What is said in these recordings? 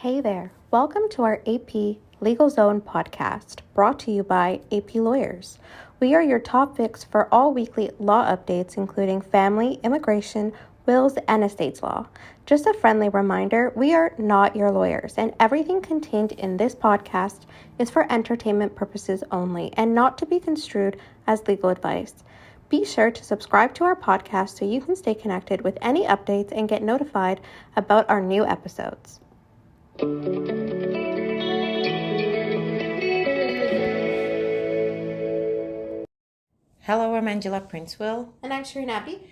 Hey there, welcome to our AP Legal Zone podcast, brought to you by AP Lawyers. We are your top fix for all weekly law updates, including family, immigration, wills, and estates law. Just a friendly reminder, we are not your lawyers, and everything contained in this podcast is for entertainment purposes only and not to be construed as legal advice. Be sure to subscribe to our podcast so you can stay connected with any updates and get notified about our new episodes. Hello, I'm Angela Princewill. And I'm Sherine Abdi.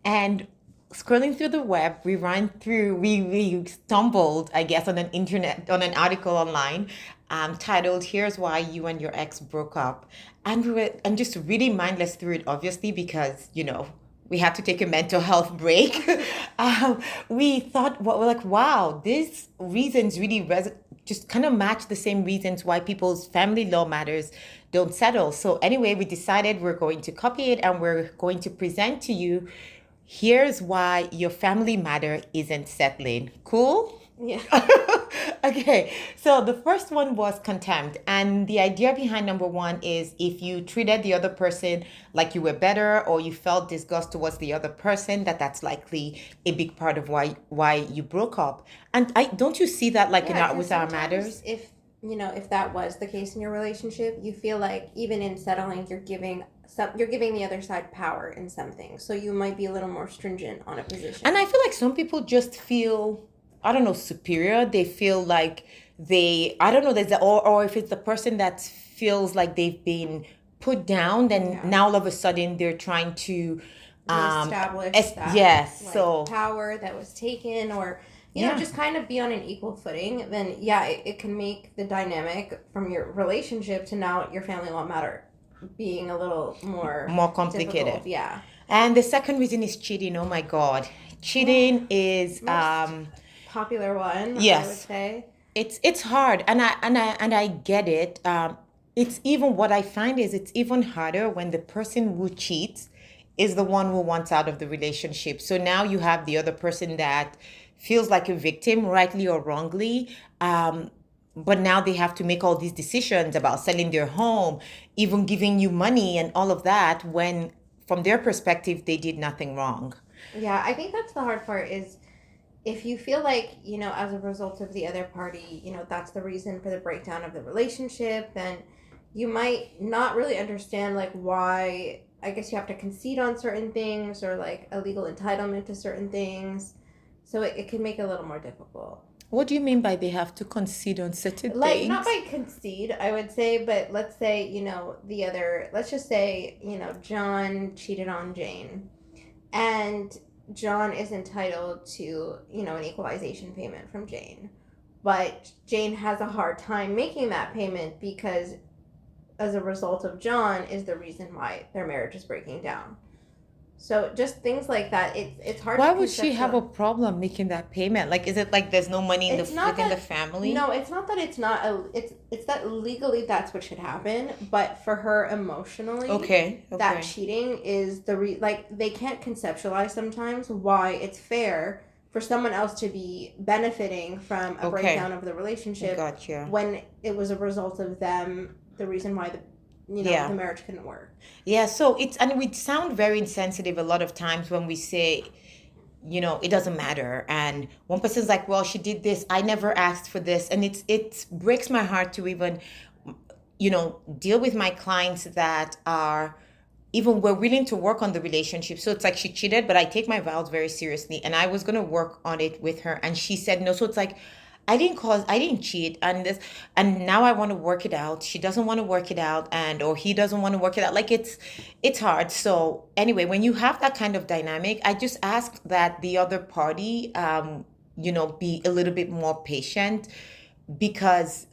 And scrolling through the web, we stumbled, I guess, on an article online titled, "Here's Why You and Your Ex Broke Up." And just really mindless through it, obviously, because, we had to take a mental health break. We thought, we're like, wow, these reasons really just kind of match the same reasons why people's family law matters don't settle. So anyway, we decided we're going to copy it and we're going to present to you, here's why your family matter isn't settling. Cool? Yeah. Okay, so the first one was contempt. And the idea behind number one is if you treated the other person like you were better or you felt disgust towards the other person, that's likely a big part of why you broke up. And don't you see that with our matters? If that was the case in your relationship, you feel like even in settling, you're giving the other side power in some things. So you might be a little more stringent on a position. And I feel like some people just feel, I don't know, superior. They feel like or if it's the person that feels like they've been put down, then now all of a sudden they're trying to establish so power that was taken, or just kind of be on an equal footing. Then it can make the dynamic from your relationship to now your family law matter being a little more complicated. Difficult. Yeah. And the second reason is cheating. Oh my God, cheating is popular one. Yes, I would say it's hard, and I get it. It's even what I find is it's even harder when the person who cheats is the one who wants out of the relationship. So now you have the other person that feels like a victim, rightly or wrongly. But now they have to make all these decisions about selling their home, even giving you money and all of that, when from their perspective, they did nothing wrong. Yeah, I think that's the hard part is if you feel like, as a result of the other party, that's the reason for the breakdown of the relationship, then you might not really understand why. I guess you have to concede on certain things or a legal entitlement to certain things. So it can make it a little more difficult. What do you mean by they have to concede on certain things? Not by concede, I would say, but let's say, let's just say, John cheated on Jane. And John is entitled to, an equalization payment from Jane. But Jane has a hard time making that payment because as a result of John is the reason why their marriage is breaking down. So just things like that, it's hard. Why would she have a problem making that payment? Is it like there's no money within the family? No, it's not that it's not it's that legally that's what should happen, but for her emotionally, okay. that cheating is they can't conceptualize sometimes why it's fair for someone else to be benefiting from a breakdown of the relationship. Gotcha. When it was a result of them, the reason why the marriage couldn't work. Yeah, so we sound very insensitive a lot of times when we say, it doesn't matter. And one person's like, well, she did this. I never asked for this. And it breaks my heart to even, deal with my clients that are even we're willing to work on the relationship. So it's like she cheated, but I take my vows very seriously. And I was going to work on it with her. And she said no. So it's like, I didn't cheat and now I want to work it out. She doesn't want to work it out or he doesn't want to work it out. It's hard. So anyway, when you have that kind of dynamic, I just ask that the other party, be a little bit more patient, because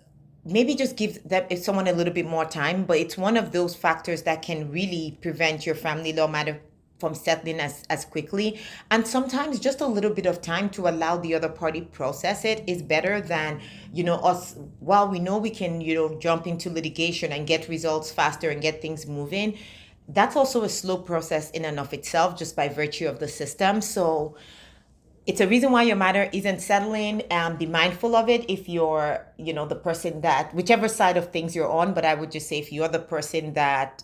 maybe just give someone a little bit more time, but it's one of those factors that can really prevent your family law matter from settling as quickly. And sometimes just a little bit of time to allow the other party process it is better than, us, while we know we can, jump into litigation and get results faster and get things moving. That's also a slow process in and of itself, just by virtue of the system. So it's a reason why your matter isn't settling, and be mindful of it if you're, the person that, whichever side of things you're on. But I would just say, if you're the person that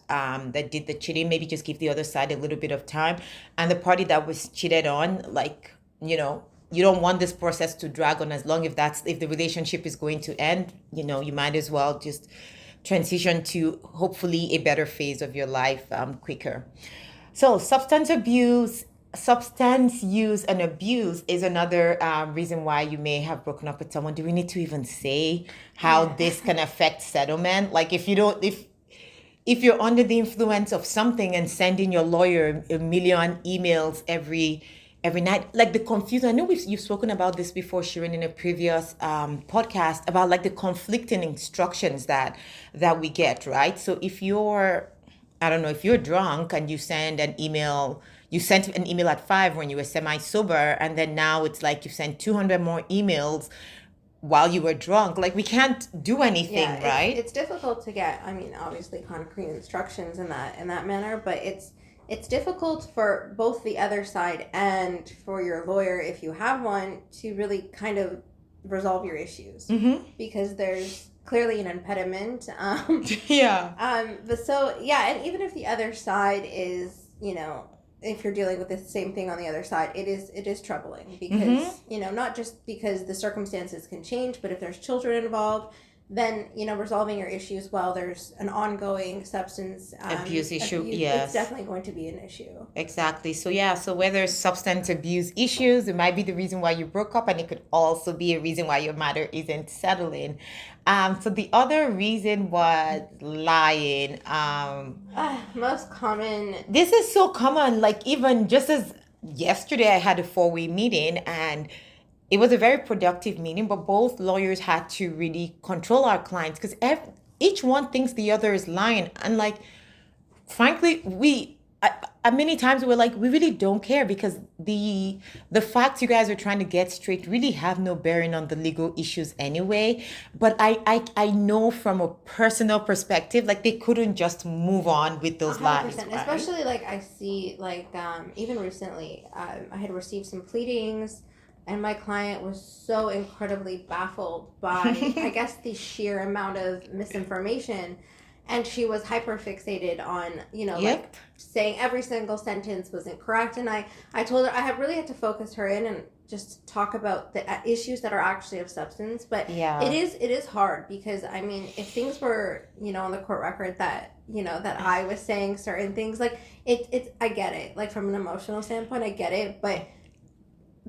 did the cheating, maybe just give the other side a little bit of time. And the party that was cheated on, like, you don't want this process to drag on as long. If the relationship is going to end, you might as well just transition to hopefully a better phase of your life quicker. So substance use and abuse is another reason why you may have broken up with someone. Do we need to even say how this can affect settlement? Like, if you're under the influence of something and sending your lawyer a million emails every night, like the confusion. I know you've spoken about this before, Sherine, in a previous podcast, about like the conflicting instructions that we get, right? So if you're, I don't know, if you're drunk and you sent an email at 5 when you were semi-sober, and then now it's like you sent 200 more emails while you were drunk. Like, we can't do anything, right? It's difficult to get, I mean, obviously concrete instructions in that manner, but it's difficult for both the other side and for your lawyer, if you have one, to really kind of resolve your issues, because there's clearly an impediment. But so, and even if the other side is, if you're dealing with the same thing on the other side, it is troubling, because, not just because the circumstances can change, but if there's children involved, then, resolving your issues while there's an ongoing substance abuse issue, it's definitely going to be an issue. Exactly. So where there's substance abuse issues, it might be the reason why you broke up, and it could also be a reason why your matter isn't settling. So the other reason was lying. Most common. This is so common. Like, even just as yesterday, I had a 4-way meeting, and it was a very productive meeting, but both lawyers had to really control our clients, because each one thinks the other is lying. And like, frankly, many times we were like, we really don't care, because the facts you guys are trying to get straight really have no bearing on the legal issues anyway. But I know from a personal perspective, like, they couldn't just move on with those 100%, lies. Right? Especially, like, I see, like, even recently, I had received some pleadings, and my client was so incredibly baffled by, I guess, the sheer amount of misinformation. And she was hyper fixated on, like, saying every single sentence was incorrect. And I told her I really had to focus her in and just talk about the issues that are actually of substance. But it is hard, because, I mean, if things were, on the court record that, that I was saying certain things, like, it's I get it. Like, from an emotional standpoint, I get it. But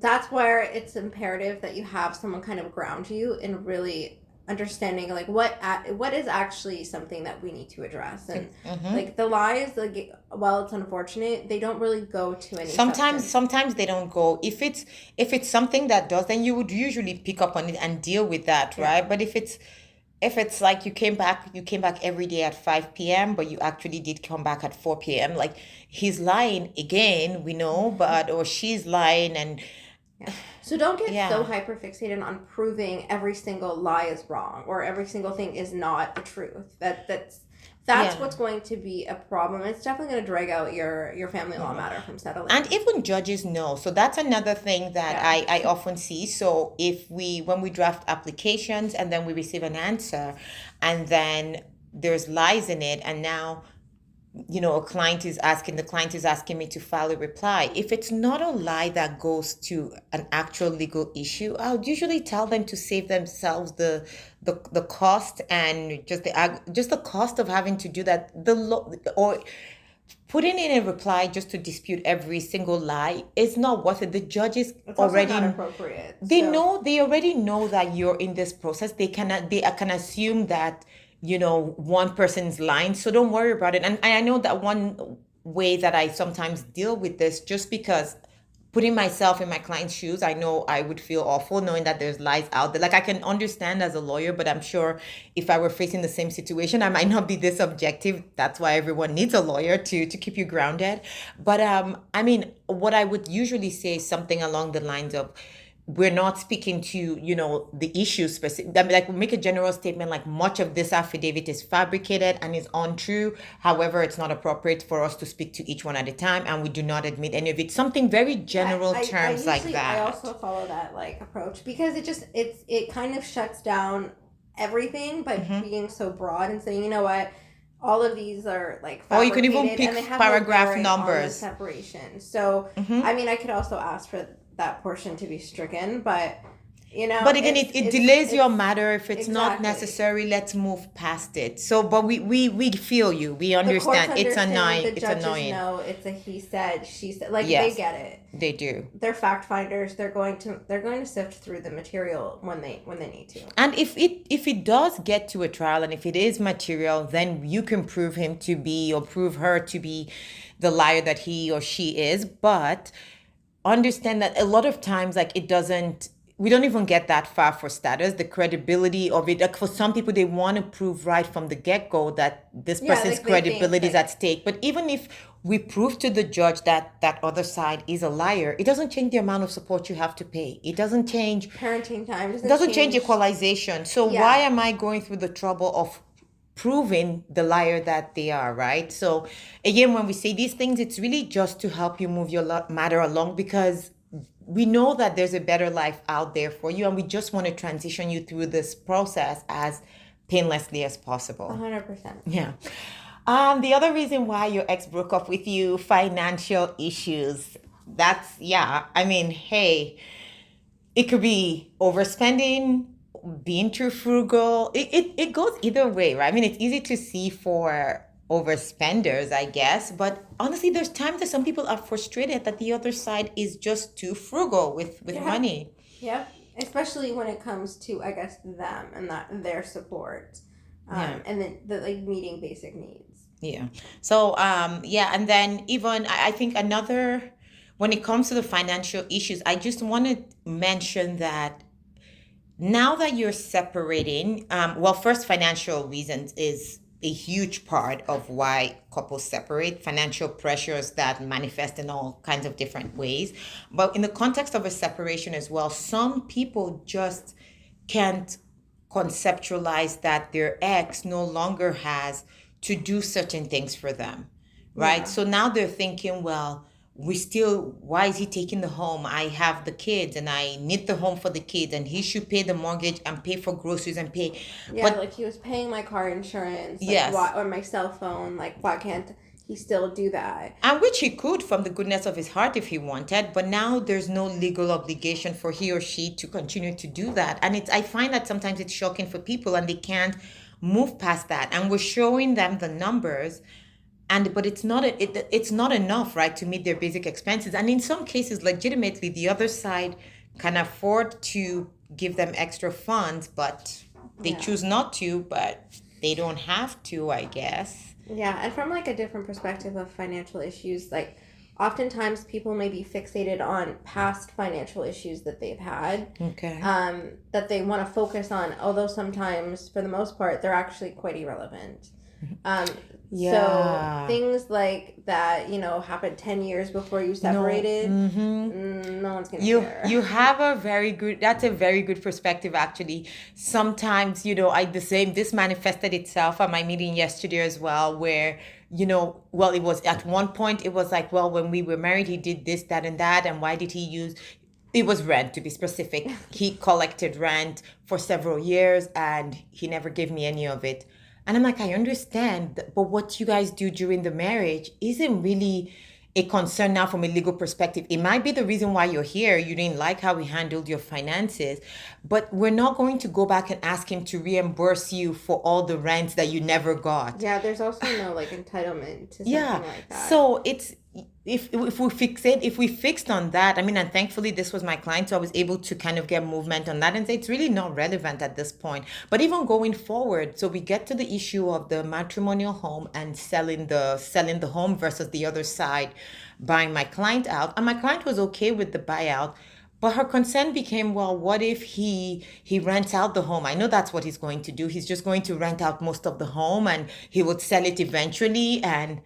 that's where it's imperative that you have someone kind of ground you in really understanding, like, what is actually something that we need to address. And like, the lies, like, while it's unfortunate, they don't really go to any sometimes they don't go. If it's something that does, then you would usually pick up on it and deal with that, right? But if it's like you came back every day at 5 p.m., but you actually did come back at 4 p.m., like, he's lying again, we know, or she's lying. And so don't get so hyper fixated on proving every single lie is wrong, or every single thing is not the truth. That's what's going to be a problem. It's definitely going to drag out your family law matter from settling. And even judges know. So that's another thing that I often see. So when we draft applications and then we receive an answer, and then there's lies in it, and now, the client is asking me to file a reply. If it's not a lie that goes to an actual legal issue, I'll usually tell them to save themselves the cost, and just the cost of having to do that. Or putting in a reply just to dispute every single lie is not worth it. The judges already not appropriate. They already know that you're in this process. They can assume that one person's lying, so don't worry about it. And I know that one way that I sometimes deal with this, just because putting myself in my client's shoes, I know I would feel awful knowing that there's lies out there. Like, I can understand as a lawyer, but I'm sure if I were facing the same situation, I might not be this objective. That's why everyone needs a lawyer to keep you grounded. But I mean, what I would usually say is something along the lines of, we're not speaking to, the issue specific. I mean, like, we make a general statement like much of this affidavit is fabricated and is untrue. However, it's not appropriate for us to speak to each one at a time, and we do not admit any of it. Something very general terms like that. I also follow that like approach because it kind of shuts down everything by being so broad and saying, you know what, all of these are like or you can even pick paragraph numbers separation. So I mean, I could also ask for that portion to be stricken, but but again, it delays your matter if it's not necessary. Let's move past it. So, but we feel you. We understand. It's annoying. The judges know it's a he said, she said. Like, yes, they get it. They do. They're fact finders. They're going to sift through the material when they need to. And if it does get to a trial, and if it is material, then you can prove him to be, or prove her to be, the liar that he or she is. But understand that a lot of times, like, we don't even get that far for status. The credibility of it, like, for some people, they want to prove right from the get-go that this person's credibility is at stake. But even if we prove to the judge that that other side is a liar, it doesn't change the amount of support you have to pay. It doesn't change parenting time. It doesn't change equalization. So why am I going through the trouble of proving the liar that they are, right? So again, when we say these things, it's really just to help you move your matter along, because we know that there's a better life out there for you, and we just want to transition you through this process as painlessly as possible. 100%. Yeah. The other reason why your ex broke up with you, financial issues. I mean, hey, it could be overspending, being too frugal. It goes either way, right? I mean, it's easy to see for overspenders, I guess, but honestly, there's times that some people are frustrated that the other side is just too frugal with money. Yeah, especially when it comes to, I guess, them and their support, and then the like meeting basic needs. Yeah. So and then even I think another, when it comes to the financial issues, I just want to mention that now that you're separating, first, financial reasons is a huge part of why couples separate. Financial pressures that manifest in all kinds of different ways. But in the context of a separation as well, some people just can't conceptualize that their ex no longer has to do certain things for them, right? Yeah. So now they're thinking, well, why is he taking the home? I have the kids and I need the home for the kids, and he should pay the mortgage and pay for groceries and pay. Yeah, but, like, he was paying my car insurance, like, yes, or my cell phone. Like, why can't he still do that? And which he could from the goodness of his heart if he wanted, but now there's no legal obligation for he or she to continue to do that. And I find that sometimes it's shocking for people and they can't move past that. And we're showing them the numbers, but it's not enough, right, to meet their basic expenses. And in some cases, legitimately, the other side can afford to give them extra funds, but they choose not to, but they don't have to, I guess. Yeah, and from like a different perspective of financial issues, like oftentimes people may be fixated on past financial issues that they've had, that they want to focus on, although sometimes, for the most part, they're actually quite irrelevant. So things like that, happened 10 years before you separated. No one's gonna care. You have that's a very good perspective, actually. Sometimes, this manifested itself at my meeting yesterday as well, where, it was at one point, it was like, well, when we were married, he did this, that, and that. And why did he use, it was rent, to be specific. He collected rent for several years and he never gave me any of it. And I'm like, I understand, but what you guys do during the marriage isn't really a concern now from a legal perspective. It might be the reason why you're here. You didn't like how we handled your finances, but we're not going to go back and ask him to reimburse you for all the rent that you never got. Yeah, there's also no entitlement to something like that. So it's, if we fixed on that, and thankfully this was my client, so I was able to kind of get movement on that and say it's really not relevant at this point. But even going forward, so we get to the issue of the matrimonial home and selling the home versus the other side buying my client out. And my client was okay with the buyout, but her concern became, well, what if he rents out the home? I know that's what he's going to do. He's just going to rent out most of the home and he would sell it eventually. And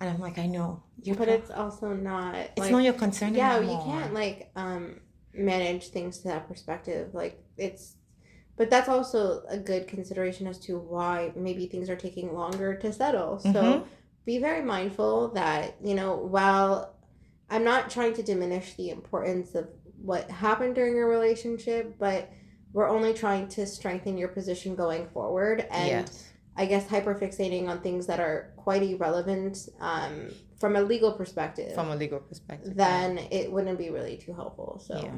I'm like, I know. But it's also not. It's not your concern anymore. Yeah, you can't manage things to that perspective. Like but that's also a good consideration as to why maybe things are taking longer to settle. So be very mindful that, while I'm not trying to diminish the importance of what happened during your relationship, but we're only trying to strengthen your position going forward. And Yes. I guess hyperfixating on things that are quite irrelevant from a legal perspective, then it wouldn't be really too helpful. So. Yeah.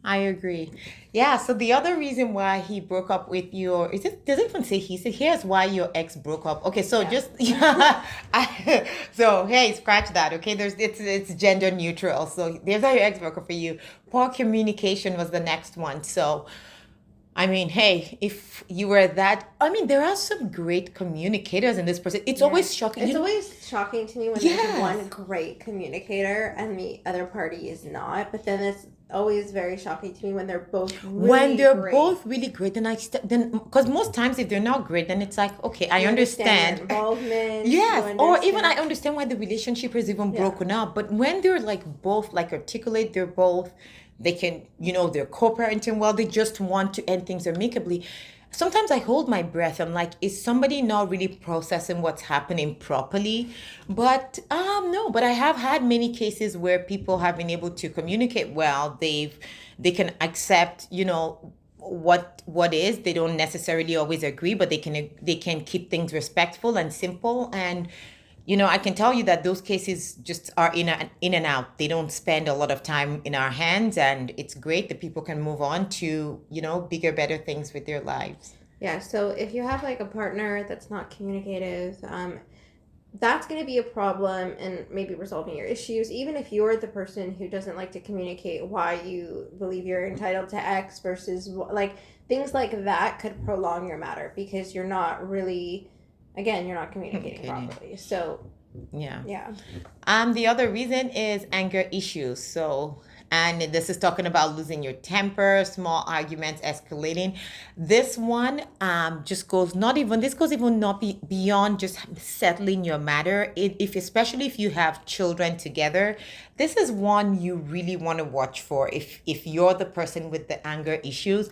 I agree. Yeah, so the other reason why he broke up with you, does it even say he said, here's why your ex broke up. Okay, so so hey, scratch that, okay? It's gender neutral. So there's how your ex broke up for you. Poor communication was the next one. So I mean, hey, if you were there are some great communicators in this person. It's always shocking. It's always shocking to me when there's one great communicator and the other party is not. But then it's always very shocking to me when they're both both really great. Then because most times if they're not great, then it's like, okay, I understand involvement. Yes, or even I understand why the relationship is even broken up. But when they're both articulate, they're both. They can, they're co-parenting well. They just want to end things amicably. Sometimes I hold my breath. I'm like, is somebody not really processing what's happening properly? But no. But I have had many cases where people have been able to communicate well. They can accept, what is. They don't necessarily always agree, but they can keep things respectful and simple. And I can tell you that those cases just are in and out. They don't spend a lot of time in our hands, and it's great that people can move on to, bigger, better things with their lives. Yeah, so if you have a partner that's not communicative, that's going to be a problem in maybe resolving your issues. Even if you're the person who doesn't like to communicate why you believe you're entitled to X versus things like that could prolong your matter because you're not really... Again, you're not communicating properly. So, yeah. Yeah. The other reason is anger issues. So, and this is talking about losing your temper, small arguments escalating. This one just goes not beyond just settling your matter. Especially if you have children together, this is one you really want to watch for if you're the person with the anger issues.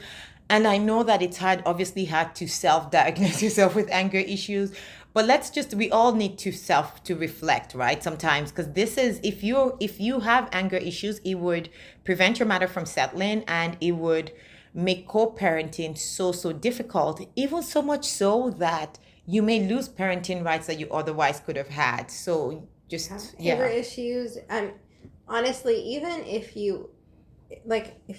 And I know that it's obviously hard to self-diagnose yourself with anger issues, but we all need to reflect, right? Sometimes, because this is, if you have anger issues, it would prevent your matter from settling, and it would make co-parenting so difficult, even so much so that you may lose parenting rights that you otherwise could have had. So anger issues, and honestly, even if you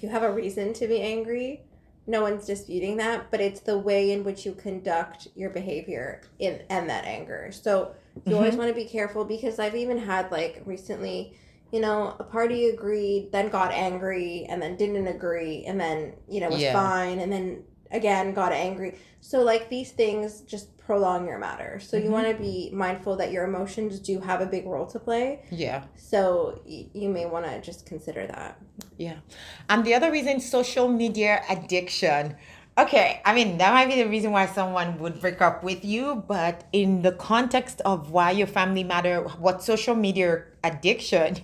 have a reason to be angry, no one's disputing that, but it's the way in which you conduct your behavior and that anger. So you always want to be careful, because I've even had recently, a party agreed, then got angry, and then didn't agree, and then, was fine, and then again got angry. So these things just prolong your matter. So you want to be mindful that your emotions do have a big role to play. Yeah. So you may want to just consider that. Yeah. And the other reason, social media addiction. Okay, that might be the reason why someone would break up with you, but in the context of why your family matter, what social media addiction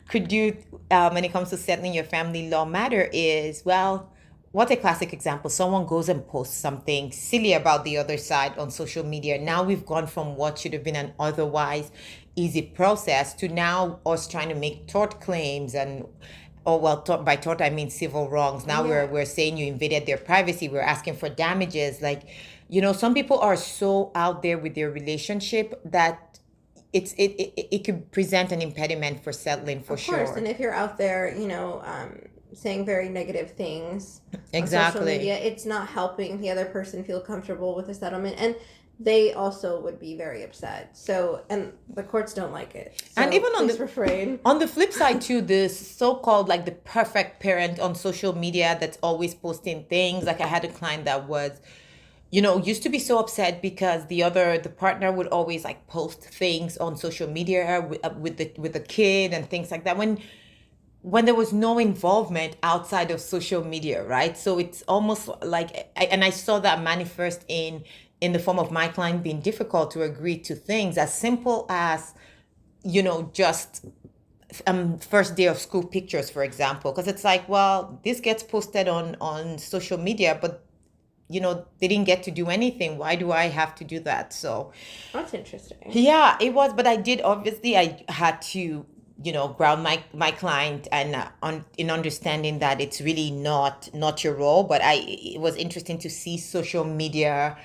could do when it comes to settling your family law matter is, well, what's a classic example? Someone goes and posts something silly about the other side on social media. Now we've gone from what should have been an otherwise easy process to now us trying to make tort claims by tort I mean civil wrongs. Now we're saying you invaded their privacy. We're asking for damages. Some people are so out there with their relationship that it could present an impediment for settling for sure. Of course, and if you're out there, saying very negative things exactly on social media, it's not helping the other person feel comfortable with the settlement, and they also would be very upset. So, and the courts don't like it. So and even refrain. On the flip side too, this so-called the perfect parent on social media that's always posting things. I had a client that was, used to be so upset because the partner would always post things on social media with the kid and things like that, when there was no involvement outside of social media, right? So it's almost and I saw that manifest in the form of my client being difficult to agree to things as simple as, just first day of school pictures, for example, because it's like, well, this gets posted on social media, but they didn't get to do anything. Why do I have to do that? So That's interesting. yeah, it was, but I had to, ground my client and in understanding that it's really not your role. But it was interesting to see social media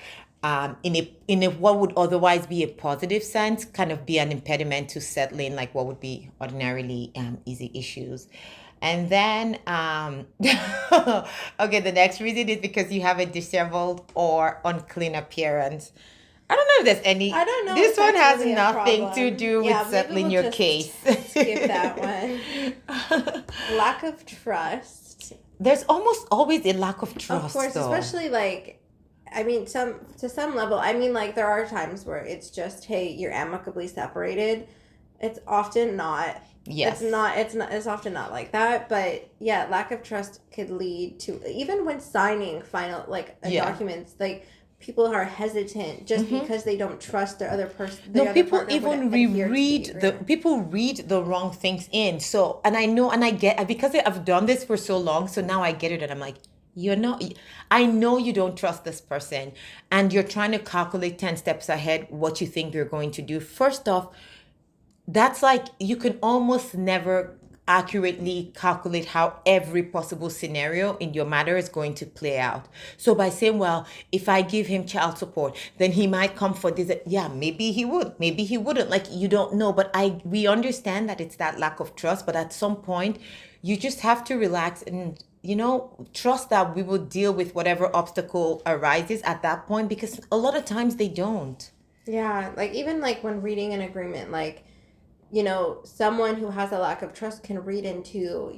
in a what would otherwise be a positive sense kind of be an impediment to settling like what would be ordinarily easy issues. And then okay, the next reason is because you have a disheveled or unclean appearance. I don't know if there's any. I don't know. This one has Really nothing to do with settling your case. Skip that one. Lack of trust. There's almost always a lack of trust. Of course, though. especially to some level. There are times where it's just, hey, you're amicably separated. It's often not. Yes. It's often not like that. But yeah, lack of trust could lead to, even when signing final documents, people are hesitant just because they don't trust their other person. No, people even people read the wrong things in. So, and I know, and I get, because I've done this for so long, so now I get it, and I'm like, I know you don't trust this person, and you're trying to calculate 10 steps ahead what you think you're going to do. First off, that's like, you can almost never accurately calculate how every possible scenario in your matter is going to play out. So by saying, well, if I give him child support, then he might come for this. Yeah, maybe he would, maybe he wouldn't. Like, you don't know. But we understand that it's that lack of trust. But at some point, you just have to relax and, trust that we will deal with whatever obstacle arises at that point, because a lot of times they don't. Yeah, even when reading an agreement, someone who has a lack of trust can read into,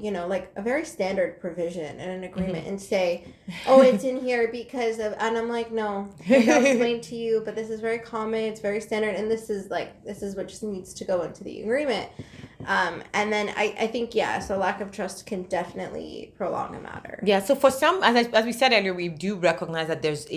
a very standard provision in an agreement and say, oh, it's in here because of, and I'm like, no, I'll explain to you, but this is very common, it's very standard, and this is what just needs to go into the agreement. And then I think, so lack of trust can definitely prolong a matter. Yeah, so for some, as we said earlier, we do recognize that there's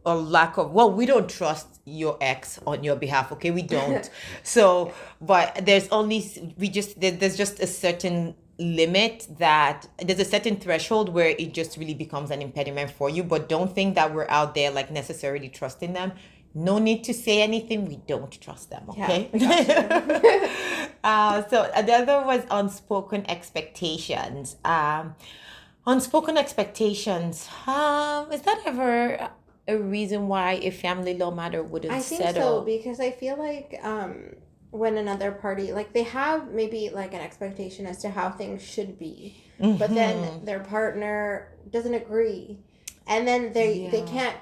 a lack of, well, we don't trust your ex on your behalf, okay? We don't. So, but there's just a certain limit, that there's a certain threshold where it just really becomes an impediment for you. But don't think that we're out there necessarily trusting them. No need to say anything. We don't trust them, okay? Yeah, so another was unspoken expectations. Unspoken expectations. Is that ever a reason why a family law matter wouldn't settle? I think so, because I feel like when another party, they have maybe an expectation as to how things should be, but then their partner doesn't agree, and then they can't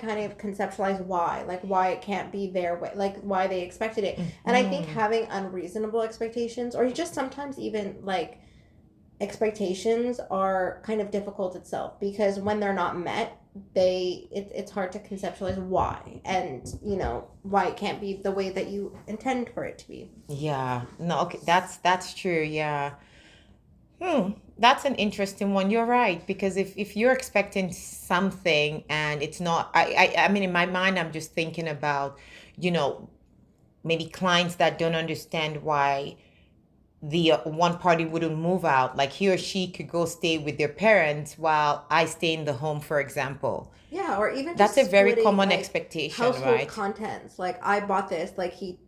kind of conceptualize why it can't be their way, why they expected it. And I think having unreasonable expectations, or just sometimes even expectations, are kind of difficult itself, because when they're not met, it's hard to conceptualize why, and why it can't be the way that you intend for it to be. Yeah, no, okay, that's true. Yeah. That's an interesting one. You're right, because if you're expecting something and it's not, I mean, in my mind, I'm just thinking about, maybe clients that don't understand why the one party wouldn't move out. Like, he or she could go stay with their parents while I stay in the home, for example. Yeah, or even that's a very common expectation, household right? Contents. I bought this. He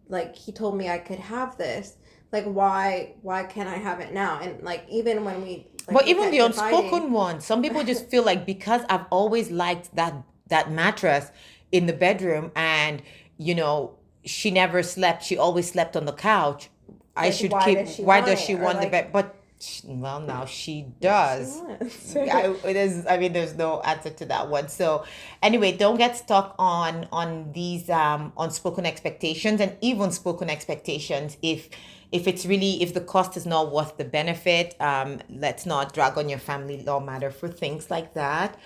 told me I could have this. Why can't I have it now? And even when we but even the unspoken one, some people just feel like, because I've always liked that mattress in the bedroom, and she never slept, she always slept on the couch, I should keep. Why does she want the bed? But well, now she does. There's no answer to that one. So anyway, don't get stuck on these unspoken expectations, and even spoken expectations. If the cost is not worth the benefit, let's not drag on your family law matter for things like that.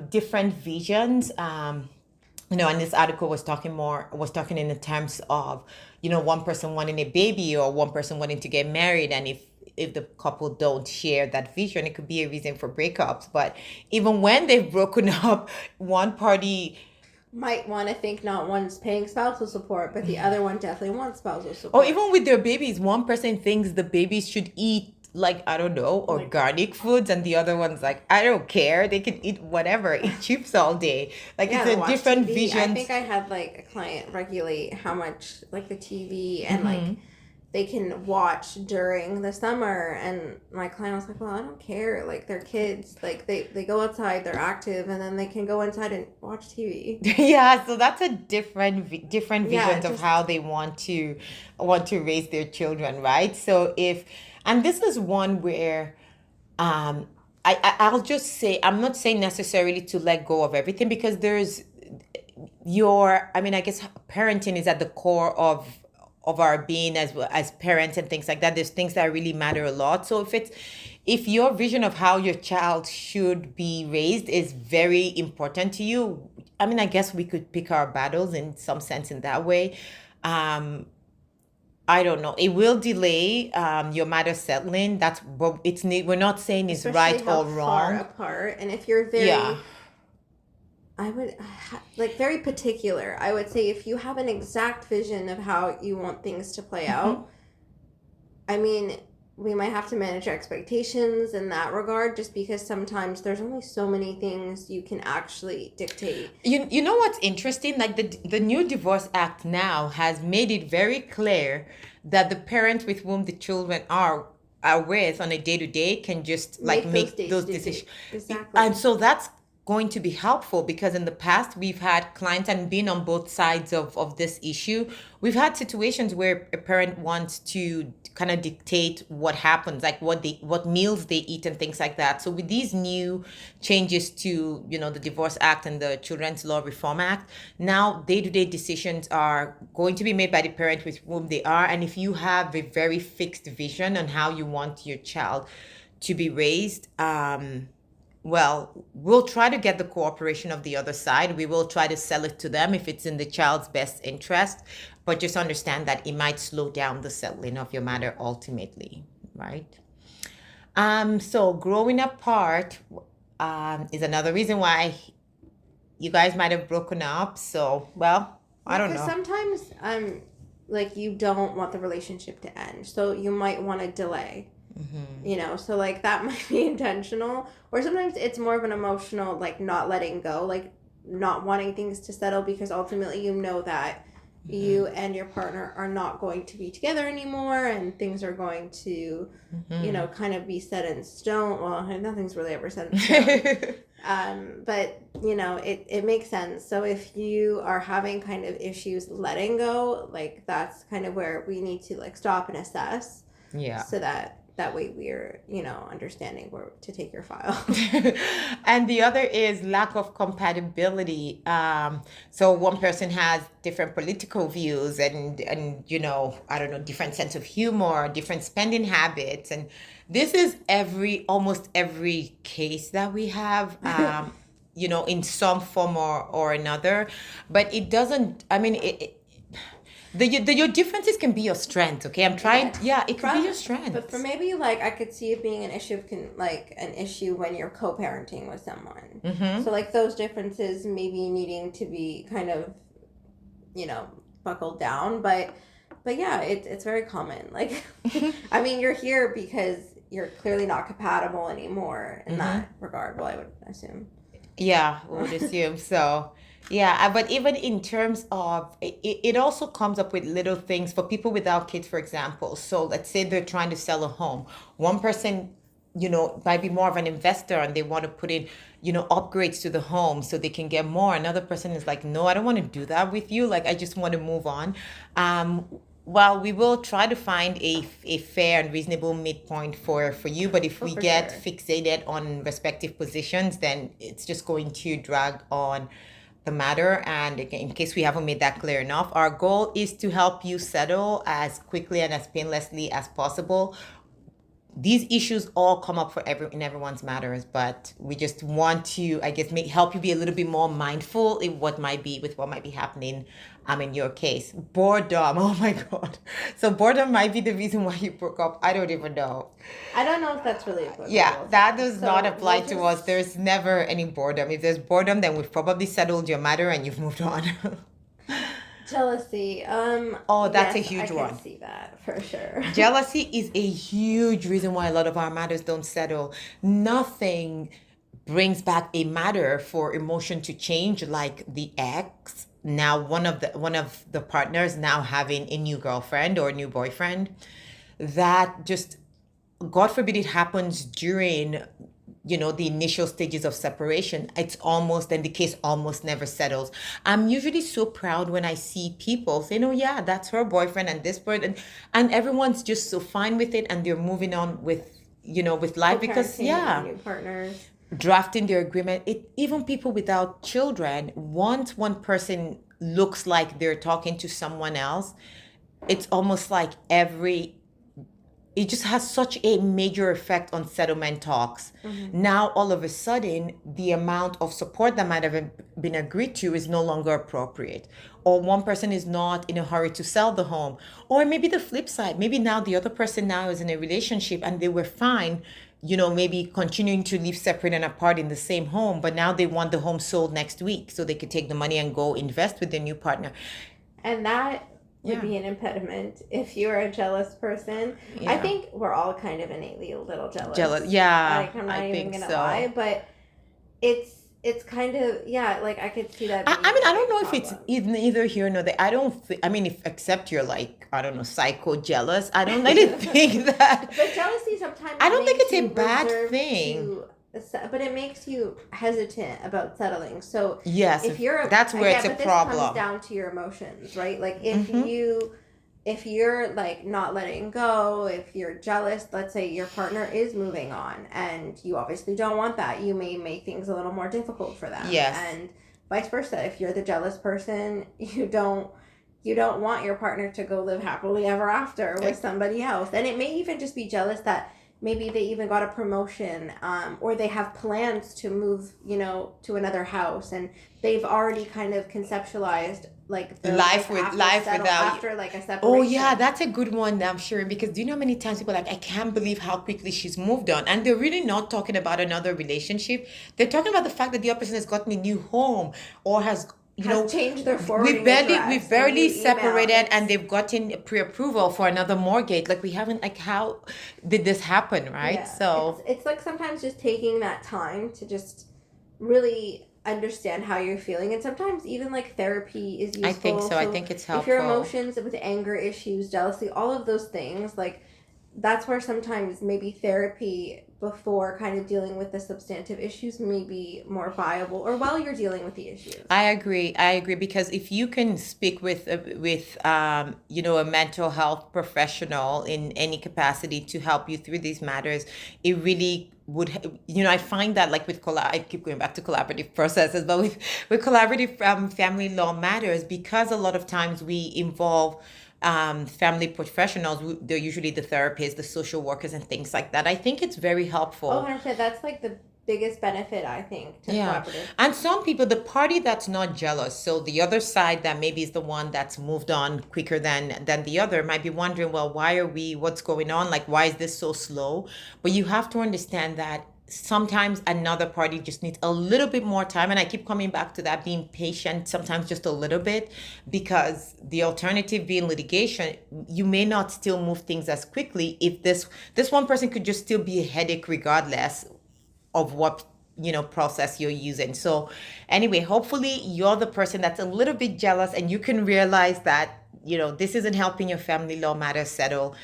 Different visions. And this article was talking in the terms of, one person wanting a baby, or one person wanting to get married, and if the couple don't share that vision, it could be a reason for breakups. But even when they've broken up, one party might want to think not one's paying spousal support, but the other one definitely wants spousal Or support. even with their babies, one person thinks the babies should eat, like, I don't know, organic foods, and the other one's like, I don't care, they can eat whatever, eat chips all day. Like, Yeah, it's a watch different TV. vision. I think I had like a client regulate how much like the TV and like they can watch during the summer, and my client was like, well, I don't care, like they're kids, like they go outside, they're active, and then they can go inside and watch TV. Yeah, so that's a different visions of just- how they want to raise their children, right? So and this is one where I'll just say, I'm not saying necessarily to let go of everything, because there's I guess parenting is at the core of our being as parents and things like that. There's things that really matter a lot. So if your vision of how your child should be raised is very important to you, I mean, I guess we could pick our battles in some sense in that way. I don't know. It will delay your matter settling. That's what we're not saying is especially right how or wrong. far apart, and if you're very I would like very particular. I would say if you have an exact vision of how you want things to play out, I mean, we might have to manage expectations in that regard, just because sometimes there's only so many things you can actually dictate. You know what's interesting? Like the new Divorce Act now has made it very clear that the parents with whom the children are with on a day-to-day can just like make those decisions. Exactly. And so that's going to be helpful, because in the past we've had clients, and been on both sides of this issue, we've had situations where a parent wants to kind of dictate what happens, like what meals they eat and things like that. So with these new changes to the Divorce Act and the Children's Law Reform Act, now day-to-day decisions are going to be made by the parent with whom they are. And if you have a very fixed vision on how you want your child to be raised, well, we'll try to get the cooperation of the other side. We will try to sell it to them if it's in the child's best interest, but just understand that it might slow down the settling of your matter ultimately, right? So growing apart is another reason why you guys might have broken up. So, well, I don't know. Sometimes like you don't want the relationship to end, so you might want to delay. So like that might be intentional, or sometimes it's more of an emotional, like not letting go, like not wanting things to settle, because ultimately that you and your partner are not going to be together anymore, and things are going to kind of be set in stone. Well, nothing's really ever set in stone. But it makes sense. So if you are having kind of issues letting go, like that's kind of where we need to like stop and assess, so that way we're, understanding where to take your file. And the other is lack of compatibility. So one person has different political views and I don't know, different sense of humor, different spending habits. And this is almost every case that we have, in some form or another. But it doesn't, I mean, your differences can be your strength, okay? It can be your strength. But for maybe like I could see it being an issue when you're co-parenting with someone. So like those differences maybe needing to be kind of, buckled down. But yeah, it's very common. Like, I mean, you're here because you're clearly not compatible anymore in that regard. Well, I would assume. Yeah, we would assume so. Yeah, but even in terms of, it also comes up with little things for people without kids, for example. So let's say they're trying to sell a home. One person, might be more of an investor and they want to put in, upgrades to the home so they can get more. Another person is like, no, I don't want to do that with you. Like, I just want to move on. Well, we will try to find a fair and reasonable midpoint for you. But if we get fixated on respective positions, then it's just going to drag on the matter. And again, in case we haven't made that clear enough, our goal is to help you settle as quickly and as painlessly as possible. these issues all come up in everyone's matters, but we just want to, I guess, help you be a little bit more mindful in what might be happening in your case. Boredom, oh my God. So boredom might be the reason why you broke up. I don't even know. I don't know if that's really applicable. Yeah, that does not apply to us. There's never any boredom. If there's boredom, then we've probably settled your matter and you've moved on. Jealousy. Oh, that's yes, a huge I one. can see that for sure. Jealousy is a huge reason why a lot of our matters don't settle. Nothing brings back a matter for emotion to change like the ex. Now, one of the partners now having a new girlfriend or a new boyfriend. That just, God forbid it happens during the initial stages of separation. It's almost, then the case almost never settles. I'm usually so proud when I see people saying, oh yeah, that's her boyfriend and this person, and everyone's just so fine with it and they're moving on with life because new partners, drafting their agreement. Even people without children, once one person looks like they're talking to someone else, it's almost like it just has such a major effect on settlement talks. Mm-hmm. Now, all of a sudden, the amount of support that might have been agreed to is no longer appropriate. Or one person is not in a hurry to sell the home. Or maybe the flip side. Maybe now the other person now is in a relationship and they were fine, maybe continuing to live separate and apart in the same home. But now they want the home sold next week so they could take the money and go invest with their new partner. And that would be an impediment if you're a jealous person. Yeah. I think we're all kind of innately a little jealous. Yeah, like, I'm not even gonna lie, but it's kind of like I could see that. I don't know if it's either here nor there. I don't think. I mean, except you're like, I don't know, psycho jealous. I don't really think that. But jealousy sometimes. I don't think it's a bad thing. But it makes you hesitant about settling. So yes, that's where it's a problem. This comes down to your emotions, right? Like if you're like not letting go, if you're jealous, let's say your partner is moving on, and you obviously don't want that, you may make things a little more difficult for them. Yes, and vice versa. If you're the jealous person, you don't want your partner to go live happily ever after with somebody else, and it may even just be jealous that. Maybe they even got a promotion, or they have plans to move, to another house, and they've already kind of conceptualized like the life without after like a separation. Oh yeah, that's a good one, I'm sure, because do you know how many times people are like, I can't believe how quickly she's moved on, and they're really not talking about another relationship. They're talking about the fact that the other person has gotten a new home or has changed their forwarding address. We've barely separated and they've gotten pre-approval for another mortgage. Like we haven't, like, how did this happen, right? Yeah. So it's like sometimes just taking that time to just really understand how you're feeling, and sometimes even like therapy is useful. I think so. I think it's helpful. If your emotions with anger issues, jealousy, all of those things, like that's where sometimes maybe therapy before kind of dealing with the substantive issues may be more viable, or while you're dealing with the issues. I agree because if you can speak with a mental health professional in any capacity to help you through these matters, it really would, I find that like with I keep going back to collaborative processes, but with collaborative family law matters, because a lot of times we involve family professionals, they're usually the therapists, the social workers, and things like that. I think it's very helpful. Oh, 100%. That's like the biggest benefit, I think, to collaborative. And some people, the party that's not jealous, so the other side that maybe is the one that's moved on quicker than the other, might be wondering, well, what's going on? Like, why is this so slow? But you have to understand that sometimes another party just needs a little bit more time, and I keep coming back to that, being patient, sometimes just a little bit, because the alternative being litigation, you may not still move things as quickly if this one person could just still be a headache regardless of what process you're using. So anyway, hopefully you're the person that's a little bit jealous and you can realize that this isn't helping your family law matter settle.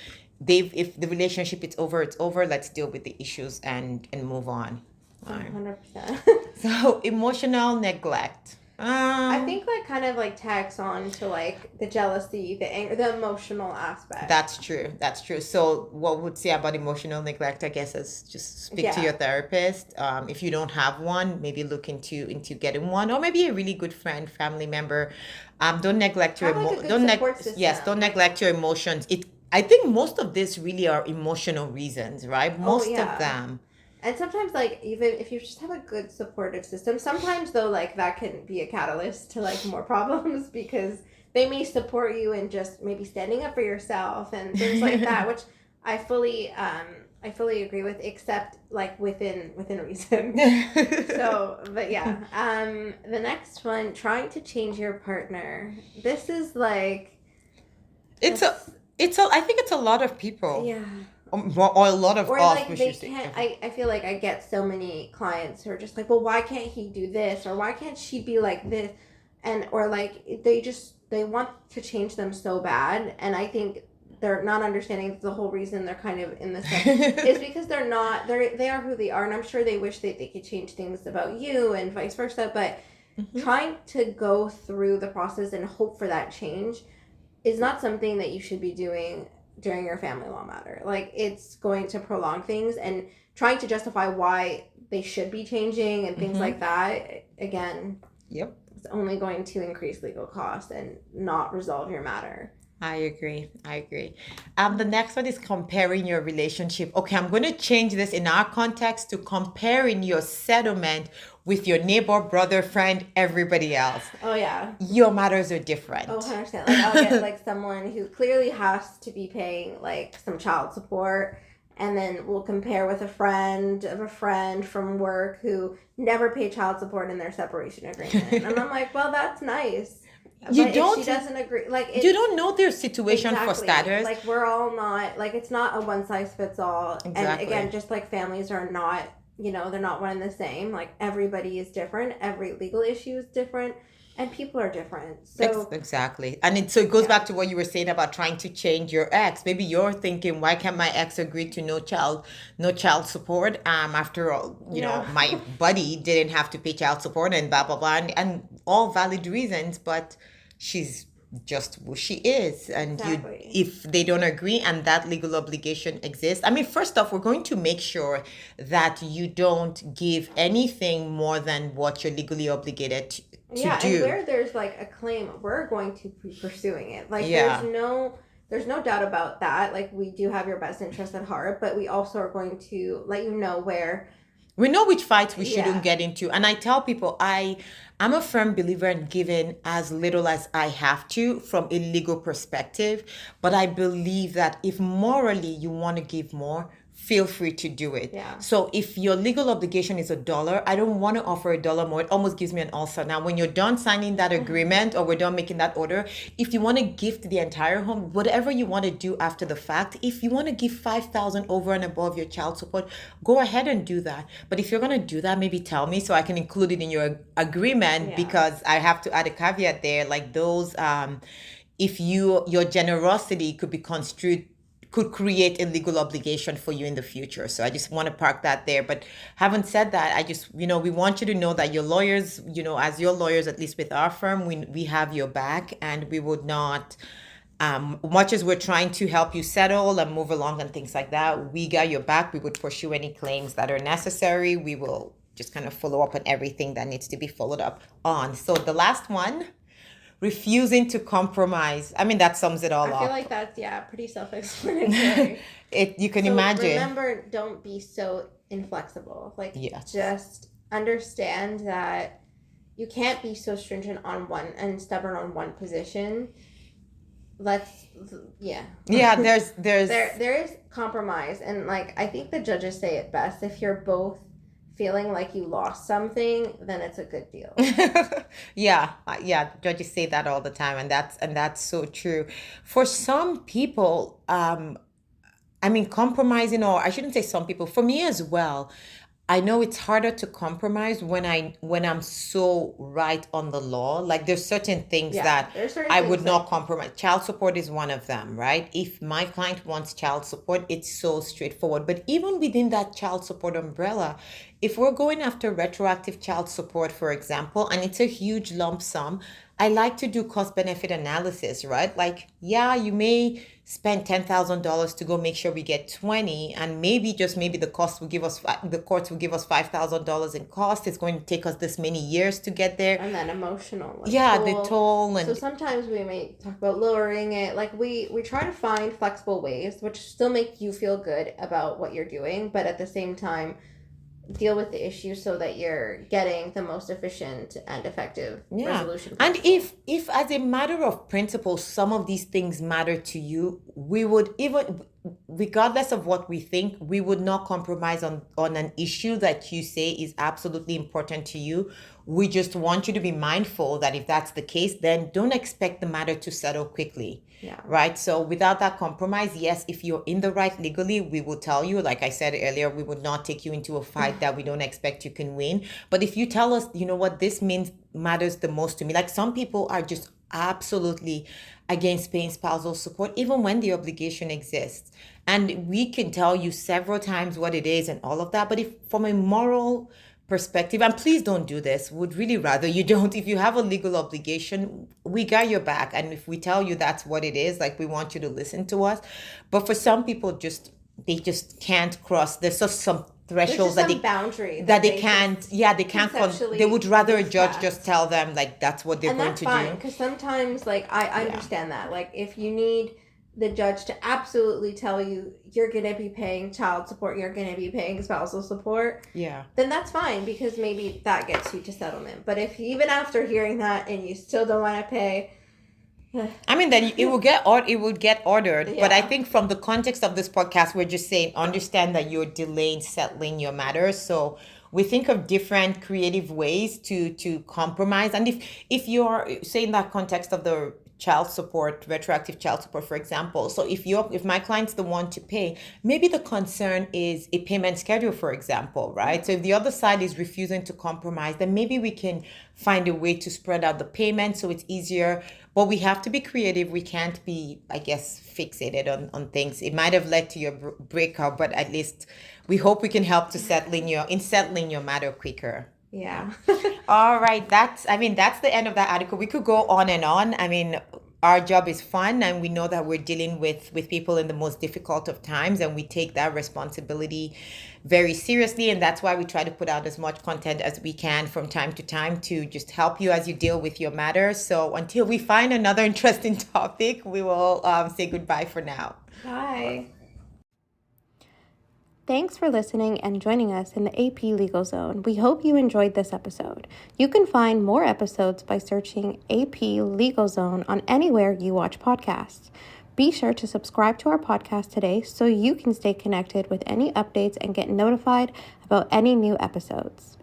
If the relationship is over, it's over. Let's deal with the issues and move on. 100%. So emotional neglect. I think that kind of like tags on to like the jealousy, the anger, the emotional aspect. That's true. So what would say about emotional neglect, I guess, is just speak to your therapist. If you don't have one, maybe look into getting one, or maybe a really good friend, family member. Don't neglect your don't neglect your emotions. It I think most of this really are emotional reasons, right? Oh, Most of yeah. them. And sometimes, like, even if you just have a good supportive system, sometimes, though, like, that can be a catalyst to, like, more problems because they may support you in just maybe standing up for yourself and things like that, which I fully agree with, except, like, within reason. So, but yeah. The next one, trying to change your partner. This is, like, It's I think it's a lot of people. yeah. Or a lot of Or us, like we they should say. can't. I feel like I get so many clients who are just like, well, why can't he do this, or why can't she be like this, and or like they want to change them so bad, and I think they're not understanding the whole reason they're kind of in this is because they are who they are, and I'm sure they wish they could change things about you and vice versa, but trying to go through the process and hope for that change is not something that you should be doing during your family law matter. Like, it's going to prolong things, and trying to justify why they should be changing and things like that, again, Yep. it's only going to increase legal costs and not resolve your matter. I agree. The next one is comparing your relationship. Okay, I'm going to change this in our context to comparing your settlement with your neighbor, brother, friend, everybody else. Oh, yeah. Your matters are different. Oh, 100%. Like, I'll get, like, someone who clearly has to be paying, like, some child support, and then we'll compare with a friend of a friend from work who never paid child support in their separation agreement. And I'm like, well, that's nice. You but don't- if she doesn't agree, like, You don't know their situation for status. Like, we're all not, like, it's not a one size fits all. And Exactly. again, just like families are not, they're not one and the same. Like, everybody is different. Every legal issue is different. And people are different. So Exactly. And it goes back to what you were saying about trying to change your ex. Maybe you're thinking, why can't my ex agree to no child support? After all, my buddy didn't have to pay child support and blah blah blah, and all valid reasons, but she's just who she is, and Exactly. if they don't agree and that legal obligation exists, I mean, first off, we're going to make sure that you don't give anything more than what you're legally obligated to do. and where there's like a claim, we're going to be pursuing it. Like, there's no doubt about that. Like, we do have your best interest at heart, but we also are going to let you know where we know which fights we shouldn't get into. And I tell people, I'm a firm believer in giving as little as I have to from a legal perspective. But I believe that if morally you want to give more, feel free to do it. Yeah. So if your legal obligation is $1, I don't want to offer $1 more. It almost gives me an ulcer. Now, when you're done signing that agreement or we're done making that order, if you want to gift the entire home, whatever you want to do after the fact, if you want to give $5,000 over and above your child support, go ahead and do that. But if you're going to do that, maybe tell me so I can include it in your agreement, because I have to add a caveat there. Like those, if your generosity could create a legal obligation for you in the future. So I just want to park that there. But having said that, I just, we want you to know that your lawyers, as your lawyers, at least with our firm, we have your back, and we would not, much as we're trying to help you settle and move along and things like that, we got your back. We would pursue any claims that are necessary. We will just kind of follow up on everything that needs to be followed up on. So the last one, refusing to compromise. I mean, that sums it all up. I feel like that's, pretty self-explanatory. You can imagine. Remember, don't be so inflexible. Like, just understand that you can't be so stringent on one and stubborn on one position. There is compromise, and like, I think the judges say it best. If you're both feeling like you lost something, then it's a good deal. Judges say that all the time, and that's so true. For some people, compromising, or I shouldn't say some people, for me as well, I know it's harder to compromise when I'm so right on the law. Like, there's certain things that I would not compromise. Child support is one of them, right? If my client wants child support, it's so straightforward. But even within that child support umbrella, if we're going after retroactive child support, for example, and it's a huge lump sum, I like to do cost benefit analysis, right? Like, yeah, you may spend $10,000 to go make sure we get 20, and maybe just maybe the courts will give us $5,000 in cost. It's going to take us this many years to get there. And then emotional, like, yeah, toll. the toll. And so sometimes we may talk about lowering it. Like we try to find flexible ways which still make you feel good about what you're doing, but at the same time deal with the issue so that you're getting the most efficient and effective resolution and possible. if as a matter of principle some of these things matter to you, we would, even regardless of what we think, we would not compromise on an issue that you say is absolutely important to you. We just want you to be mindful that if that's the case, then don't expect the matter to settle quickly. Yeah. Right. So without that compromise, yes, if you're in the right legally, we will tell you, like I said earlier, we would not take you into a fight that we don't expect you can win. But if you tell us, you know what, this matters the most to me. Like some people are just absolutely against paying spousal support, even when the obligation exists. And we can tell you several times what it is and all of that. But if from a moral perspective, and please don't do this, would really rather you don't. If you have a legal obligation, we got your back, and if we tell you that's what it is, like, we want you to listen to us. But for some people, they just can't cross. There's just some thresholds that boundary that they can't they would rather a judge just tell them like that's what they're and going that's to fine, do. because sometimes, like, I understand that, like, if you need the judge to absolutely tell you you're going to be paying child support, you're going to be paying spousal support, then that's fine, because maybe that gets you to settlement. But if even after hearing that and you still don't want to pay, I mean, then it will get ordered. Yeah. But I think from the context of this podcast, we're just saying, understand that you're delaying settling your matters. So we think of different creative ways to compromise. And if you're saying that context of the child support, retroactive child support, for example. So if my client's the one to pay, maybe the concern is a payment schedule, for example, right? So if the other side is refusing to compromise, then maybe we can find a way to spread out the payment so it's easier. But we have to be creative. We can't be, I guess, fixated on things. It might have led to your breakup, but at least we hope we can help to settling your matter quicker. Yeah. All right. That's the end of that article. We could go on and on. I mean, our job is fun, and we know that we're dealing with people in the most difficult of times, and we take that responsibility very seriously. And that's why we try to put out as much content as we can from time to time to just help you as you deal with your matters. So until we find another interesting topic, we will say goodbye for now. Bye. Thanks for listening and joining us in the AP Legal Zone. We hope you enjoyed this episode. You can find more episodes by searching AP Legal Zone on anywhere you watch podcasts. Be sure to subscribe to our podcast today so you can stay connected with any updates and get notified about any new episodes.